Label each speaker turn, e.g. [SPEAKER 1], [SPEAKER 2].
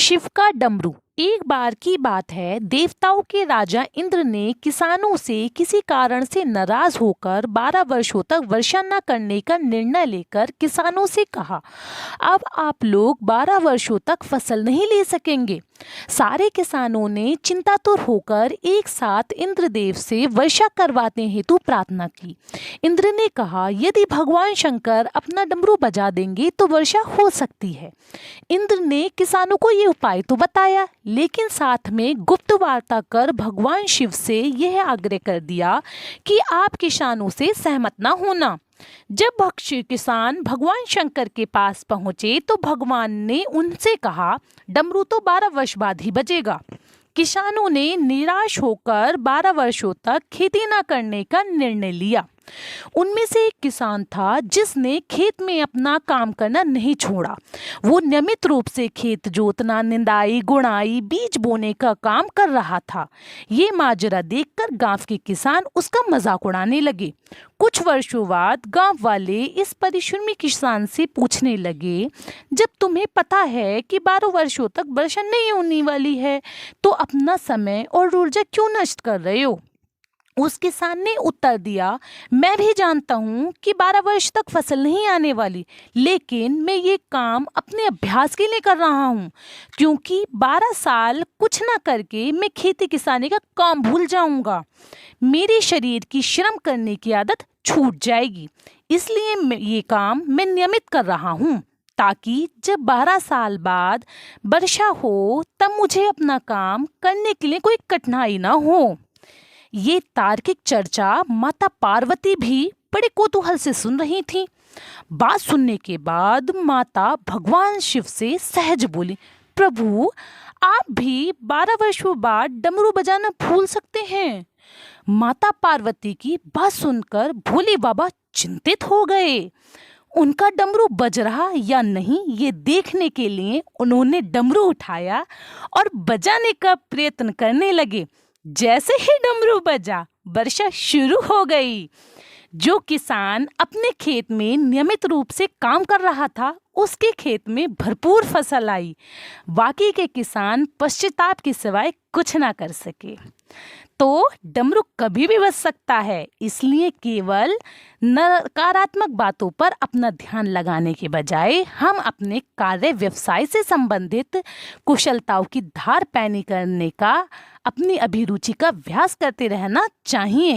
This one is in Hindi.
[SPEAKER 1] शिव का डमरू। एक बार की बात है, देवताओं के राजा इंद्र ने किसानों से किसी कारण से नाराज होकर 12 वर्षों तक वर्षा न करने का निर्णय लेकर किसानों से कहा, अब आप लोग 12 वर्षों तक फसल नहीं ले सकेंगे। सारे किसानों ने चिंतातुर होकर एक साथ इंद्रदेव से वर्षा करवाने हेतु प्रार्थना की। इंद्र ने कहा, यदि भगवान शंकर अपना डमरू बजा देंगे तो वर्षा हो सकती है। इंद्र ने किसानों को ये उपाय तो बताया, लेकिन साथ में गुप्त वार्ता कर भगवान शिव से यह आग्रह कर दिया कि आप किसानों से सहमत ना होना। जब भक्षी किसान भगवान शंकर के पास पहुंचे तो भगवान ने उनसे कहा, डमरू तो 12 वर्ष बाद ही बजेगा। किसानों ने निराश होकर 12 वर्षों तक खेती न करने का निर्णय लिया। उनमें से एक किसान था जिसने खेत में अपना काम करना नहीं छोड़ा। वो नियमित रूप से खेत जोतना, निंदाई, गुड़ाई, बीज बोने का काम कर रहा था। ये माजरा देखकर गांव के किसान उसका मजाक उड़ाने लगे। कुछ वर्षों बाद गांव वाले इस परिश्रमी किसान से पूछने लगे, जब तुम्हें पता है कि 12 वर्षों तक वर्षा नहीं होने वाली है, तो अपना समय और ऊर्जा क्यों नष्ट कर रहे हो? उस किसान ने उत्तर दिया, मैं भी जानता हूँ कि 12 वर्ष तक फसल नहीं आने वाली, लेकिन मैं ये काम अपने अभ्यास के लिए कर रहा हूँ, क्योंकि 12 साल कुछ ना करके मैं खेती किसानी का काम भूल जाऊँगा। मेरे शरीर की श्रम करने की आदत छूट जाएगी, इसलिए ये काम मैं नियमित कर रहा हूँ, ताकि जब 12 साल बाद वर्षा हो तब मुझे अपना काम करने के लिए कोई कठिनाई ना हो। ये तार्किक चर्चा माता पार्वती भी बड़े कौतूहल से सुन रही थीं। बात सुनने के बाद माता भगवान शिव से सहज बोली, प्रभु, आप भी 12 वर्षों बाद डमरू बजाना भूल सकते हैं। माता पार्वती की बात सुनकर भोले बाबा चिंतित हो गए। उनका डमरू बज रहा या नहीं ये देखने के लिए उन्होंने डमरू उठाया और बजाने का प्रयत्न करने लगे। जैसे ही डमरू बजा, वर्षा शुरू हो गई। जो किसान अपने खेत में नियमित रूप से काम कर रहा था, उसके खेत में भरपूर फसल आई। बाकी के किसान पश्चाताप के सिवाय कुछ ना कर सके। तो डमरू कभी भी बज सकता है, इसलिए केवल नकारात्मक बातों पर अपना ध्यान लगाने के बजाय हम अपने कार्य व्यवसाय से संबंधित कुशलताओं की धार पैनी करने का, अपनी अभिरुचि का अभ्यास करते रहना चाहिए।